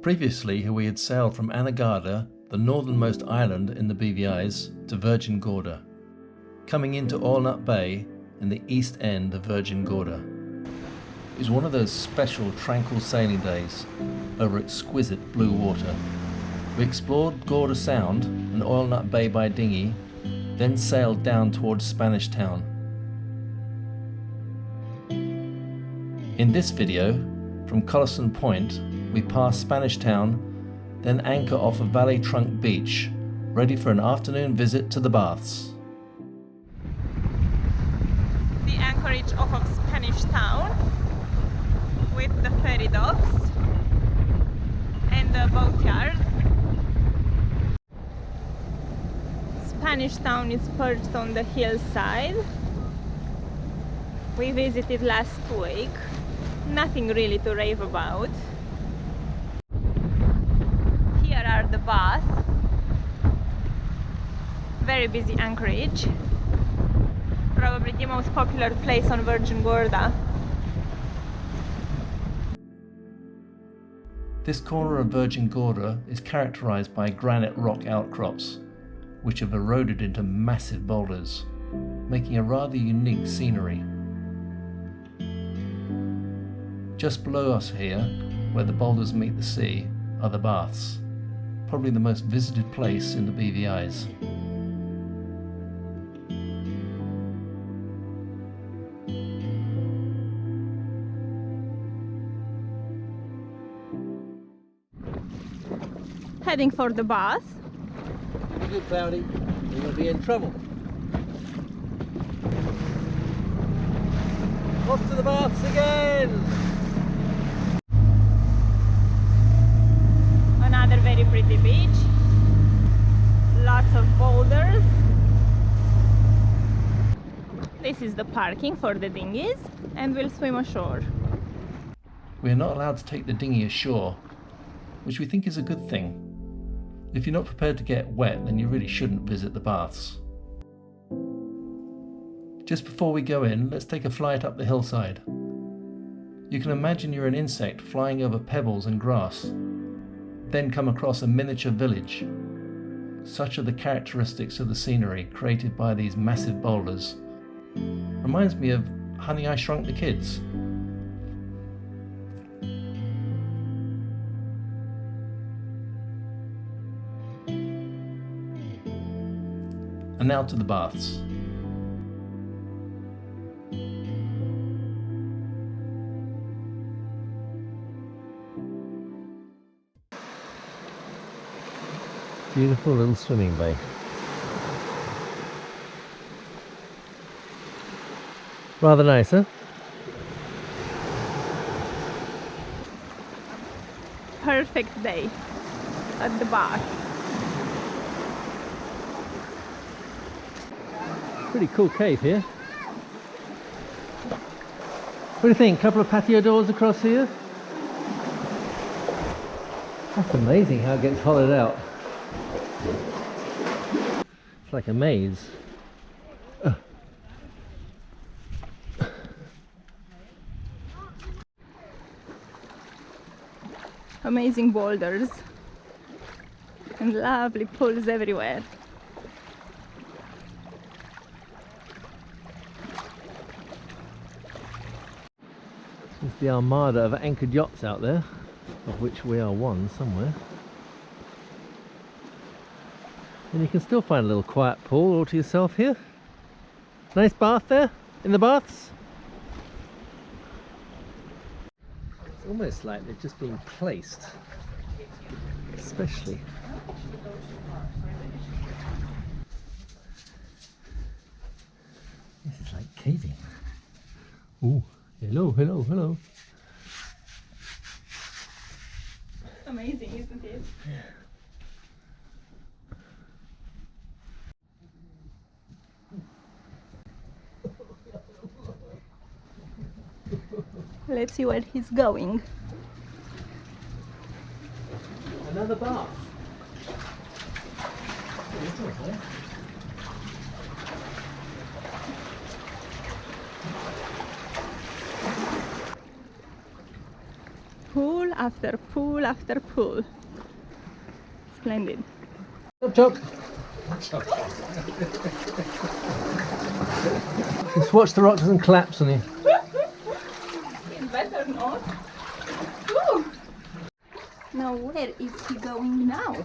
Previously, we had sailed from Anegada, the northernmost island in the BVIs, to Virgin Gorda, coming into Walnut Bay in the east end of Virgin Gorda. It was one of those special tranquil sailing days over exquisite blue water. We explored Gorda Sound and Walnut Bay by dinghy, then sailed down towards Spanish Town. In this video, from Collison Point, we pass Spanish Town, then anchor off a Valley Trunk beach, ready for an afternoon visit to the Baths. The anchorage off of Spanish Town with the ferry docks and the boatyard. Spanish Town is perched on the hillside. We visited last week. Nothing really to rave about. Here are the Baths. Very busy anchorage. Probably the most popular place on Virgin Gorda. This corner of Virgin Gorda is characterized by granite rock outcrops, which have eroded into massive boulders, making a rather unique scenery. Just below us here, where the boulders meet the sea, are the Baths, probably the most visited place in the BVIs. Heading for the Baths. Good, Cloudy. You're going to be in trouble. Off to the Baths again! Another very pretty beach. Lots of boulders. This is the parking for the dinghies, and we'll swim ashore. We are not allowed to take the dinghy ashore, which we think is a good thing. If you're not prepared to get wet, then you really shouldn't visit the Baths. Just before we go in, let's take a flight up the hillside. You can imagine you're an insect flying over pebbles and grass, then come across a miniature village. Such are the characteristics of the scenery created by these massive boulders. Reminds me of Honey, I Shrunk the Kids. And now to the Baths. Beautiful little swimming bay. Rather nice, huh? Perfect day at the Baths. Pretty cool cave here. What do you think? Couple of patio doors across here? That's amazing how it gets hollowed out. It's like a maze. Amazing boulders and lovely pools everywhere. There's the armada of anchored yachts out there, of which we are one somewhere. And you can still find a little quiet pool all to yourself here. Nice bath there, in the Baths. It's almost like they've just been placed, especially. This is like caving. Ooh. Hello, hello, hello. Amazing, isn't it? Yeah. Let's see where he's going. Another bath. Pool after pool after pool. Splendid. Chop, chop. Just watch the rock doesn't collapse on you. It's better not. Ooh. Now where is he going now?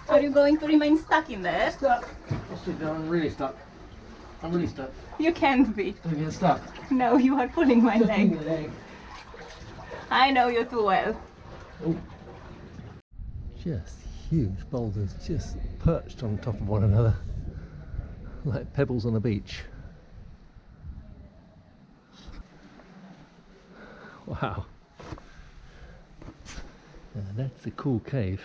Are you going to remain stuck in there? Stuck. I'm really stuck. I'm really stuck. You can't be. I'm getting stuck. No, you are pulling my leg. I know you too well. Ooh. Just huge boulders just perched on top of one another like pebbles on a beach. Wow. That's a cool cave.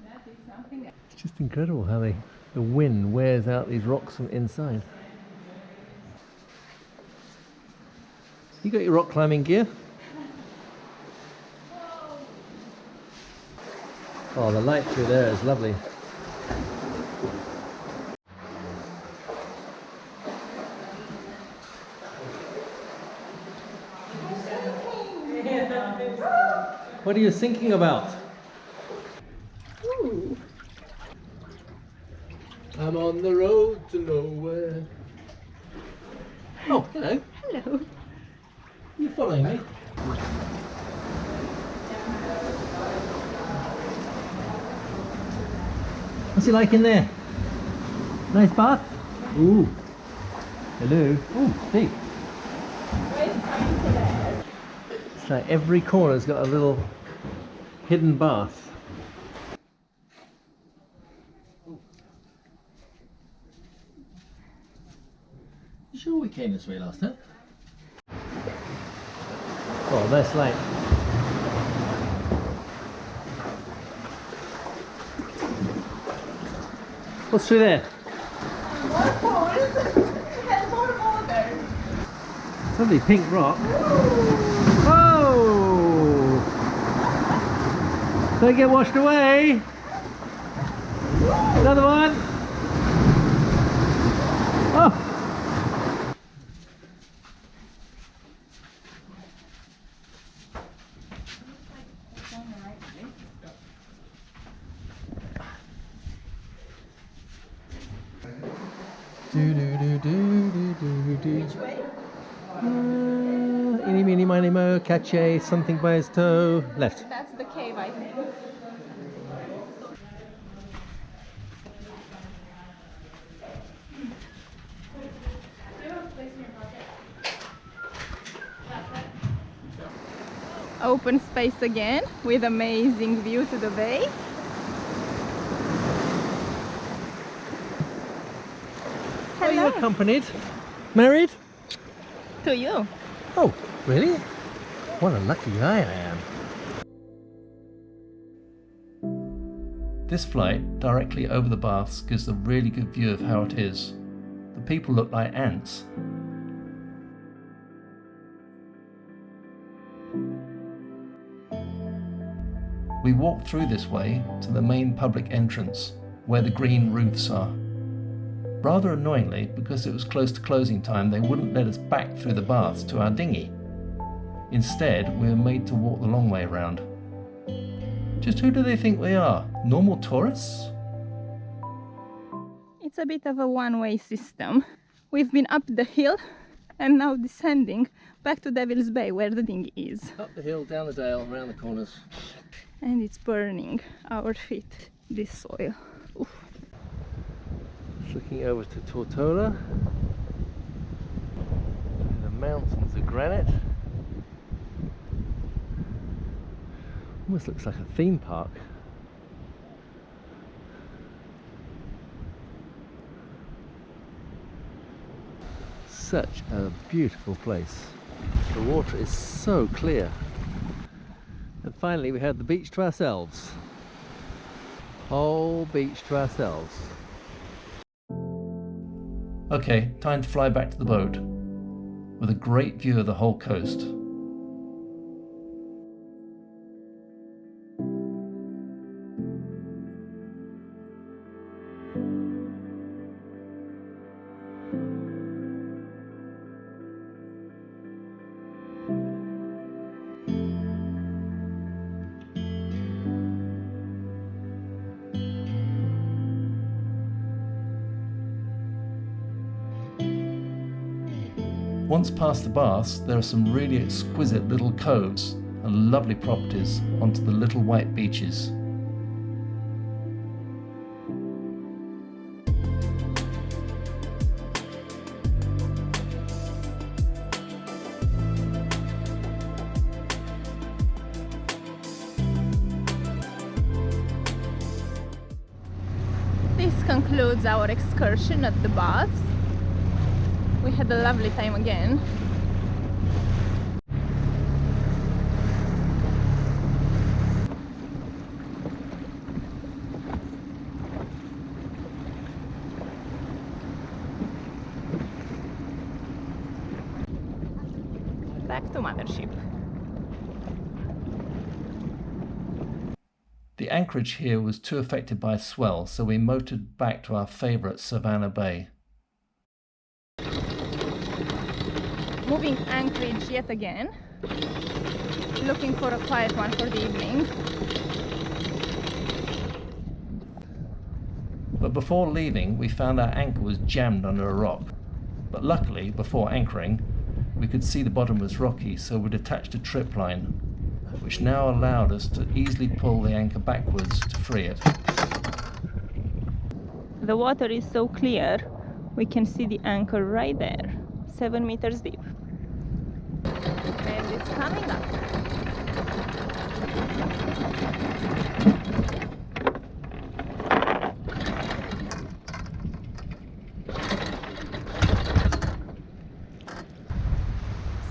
That is something. It's just incredible how the wind wears out these rocks from inside. You got your rock climbing gear? Oh, the light through there is lovely. What are you thinking about? Ooh. I'm on the road to nowhere. Oh, hello. Hello. You following me? What's it like in there? Nice bath? Ooh. Hello. Ooh, big. It's like every corner's got a little hidden bath. You sure we came this way last time? Oh, nice light. What's through there? More pools and more water. Lovely pink rock. Whoa! Don't get washed away. Another one. Oh! Which way? Eeny, meeny, miny, mo, Katitche, something by his toe. Left. That's the cave, I think. Open space again with amazing view to the bay. Are you Hello accompanied? Married? to you. Oh, really? What a lucky guy I am. This flight directly over the baths gives a really good view of how it is. The people look like ants. We walked through this way to the main public entrance, where the green roofs are. Rather annoyingly, because it was close to closing time, they wouldn't let us back through the baths to our dinghy. Instead, we were made to walk the long way around. Just who do they think we are? Normal tourists? It's a bit of a one-way system. We've been up the hill and now descending back to Devil's Bay where the dinghy is. Up the hill, down the dale, around the corners. And it's burning our feet, this soil. Oof. Looking over to Tortola. The mountains of granite. Almost looks like a theme park. Such a beautiful place. The water is so clear. And finally we had the beach to ourselves. Whole beach to ourselves. Okay, time to fly back to the boat, with a great view of the whole coast. Once past the baths, there are some really exquisite little coves and lovely properties onto the little white beaches. This concludes our excursion at the baths. We had a lovely time again. Back to Mothership. The anchorage here was too affected by swell, so we motored back to our favourite Savannah Bay. Moving anchorage yet again. Looking for a quiet one for the evening. But before leaving, we found our anchor was jammed under a rock. But luckily, before anchoring, we could see the bottom was rocky, so we attached a trip line, which now allowed us to easily pull the anchor backwards to free it. The water is so clear, we can see the anchor right there, 7 meters deep. And it's coming up.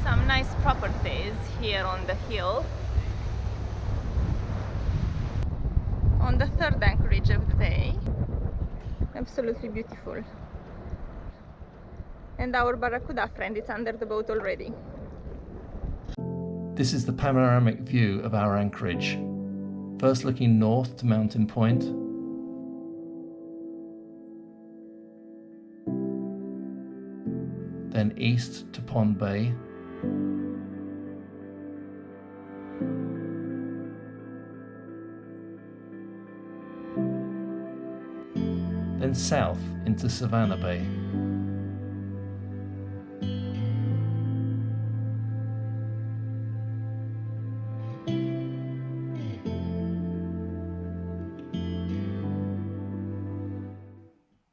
Some nice properties here on the hill. On the third anchorage of the day. Absolutely beautiful. And our Barracuda friend is under the boat already. This is the panoramic view of our anchorage. First looking north to Mountain Point, then east to Pond Bay, then south into Savannah Bay.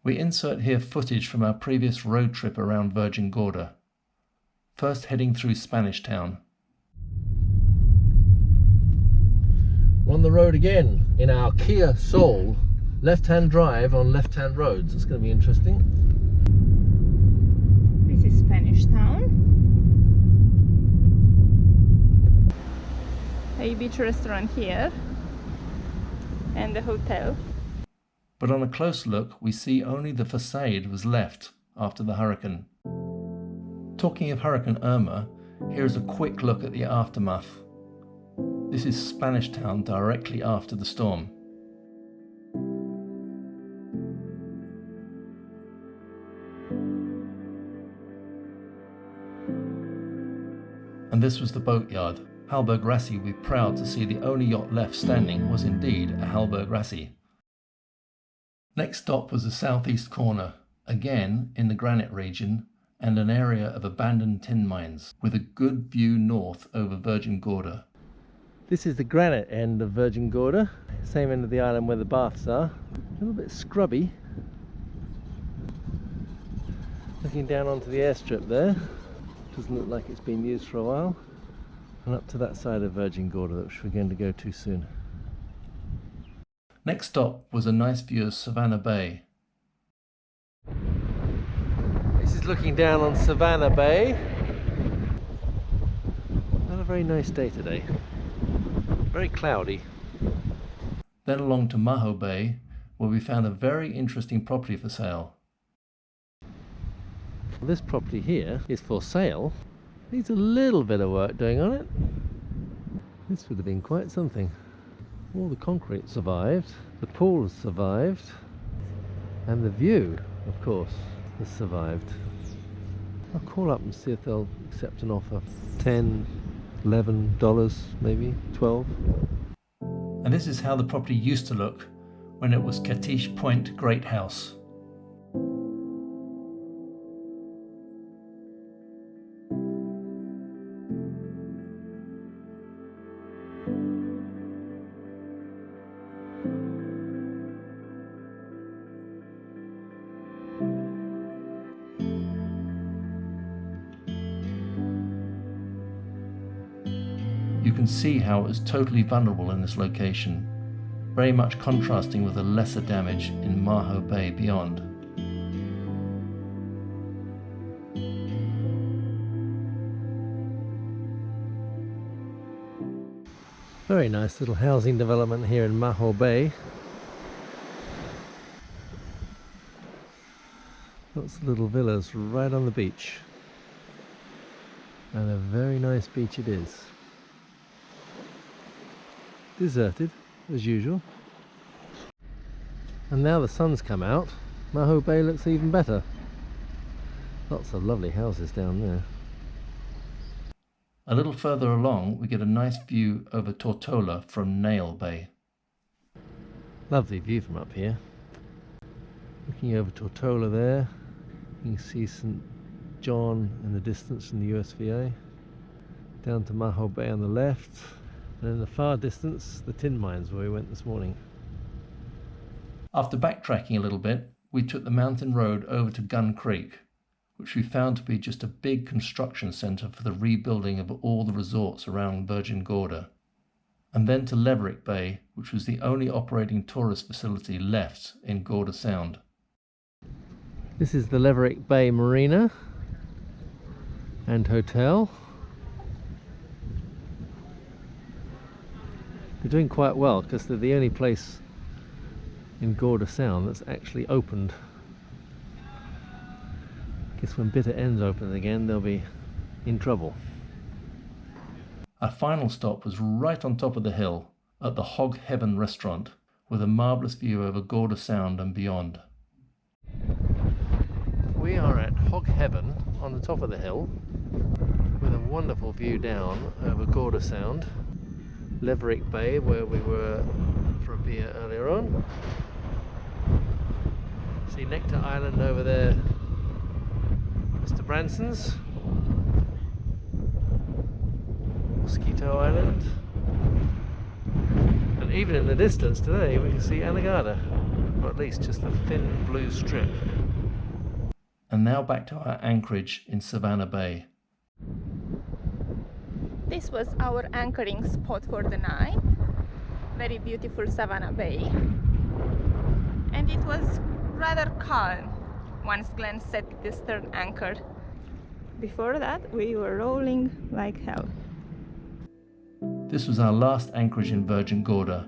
We insert here footage from our previous road trip around Virgin Gorda, first heading through Spanish Town. We're on the road again in our Kia Soul, left-hand drive on left-hand roads. It's going to be interesting. This is Spanish Town. A beach restaurant here and the hotel. But on a close look, we see only the facade was left after the hurricane. Talking of Hurricane Irma, here is a quick look at the aftermath. This is Spanish Town directly after the storm. And this was the boatyard. Hallberg-Rassy, we're proud to see the only yacht left standing was indeed a Hallberg-Rassy. Next stop was the southeast corner, again in the granite region and an area of abandoned tin mines, with a good view north over Virgin Gorda. This is the granite end of Virgin Gorda, same end of the island where the baths are. A little bit scrubby. Looking down onto the airstrip there, doesn't look like it's been used for a while. And up to that side of Virgin Gorda, which we're going to go to soon. Next stop was a nice view of Savannah Bay. This is looking down on Savannah Bay. Not a very nice day today. Very cloudy. Then along to Maho Bay, where we found a very interesting property for sale. This property here is for sale. Needs a little bit of work doing on it. This would have been quite something. All the concrete survived, the pool has survived, and the view, of course, has survived. I'll call up and see if they'll accept an offer. $10, $11, maybe $12. And this is how the property used to look when it was Katitche Point Great House. can see how it was totally vulnerable in this location, very much contrasting with the lesser damage in Maho Bay beyond. Very nice little housing development here in Maho Bay. Lots of little villas right on the beach. And a very nice beach it is. Deserted, as usual. And now the sun's come out, Maho Bay looks even better. Lots of lovely houses down there. A little further along, we get a nice view over Tortola from Nail Bay. Lovely view from up here. Looking over Tortola there, you can see St. John in the distance in the USVA. Down to Maho Bay on the left, and in the far distance, the tin mines where we went this morning. After backtracking a little bit, we took the mountain road over to Gun Creek, which we found to be just a big construction centre for the rebuilding of all the resorts around Virgin Gorda, and then to Leverick Bay, which was the only operating tourist facility left in Gorda Sound. This is the Leverick Bay Marina and Hotel. They're doing quite well because they're the only place in Gorda Sound that's actually opened. Guess when Bitter End's open again, they'll be in trouble. Our final stop was right on top of the hill at the Hog Heaven restaurant, with a marvellous view over Gorda Sound and beyond. We are at Hog Heaven on the top of the hill, with a wonderful view down over Gorda Sound, Leverick Bay where we were for a beer earlier on. See Nectar Island over there, Mr. Branson's, Mosquito Island, and even in the distance today we can see Anegada, or at least just a thin blue strip. And now back to our anchorage in Savannah Bay. This was our anchoring spot for the night. Very beautiful Savannah Bay. And it was rather calm once Glenn set the stern anchor. Before that, we were rolling like hell. This was our last anchorage in Virgin Gorda.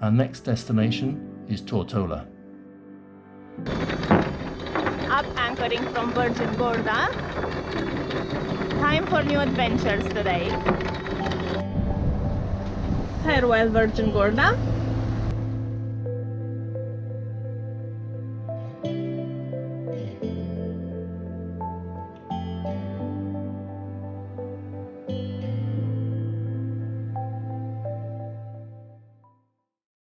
Our next destination is Tortola. Up anchoring from Virgin Gorda. Time for new adventures today. Farewell Virgin Gorda.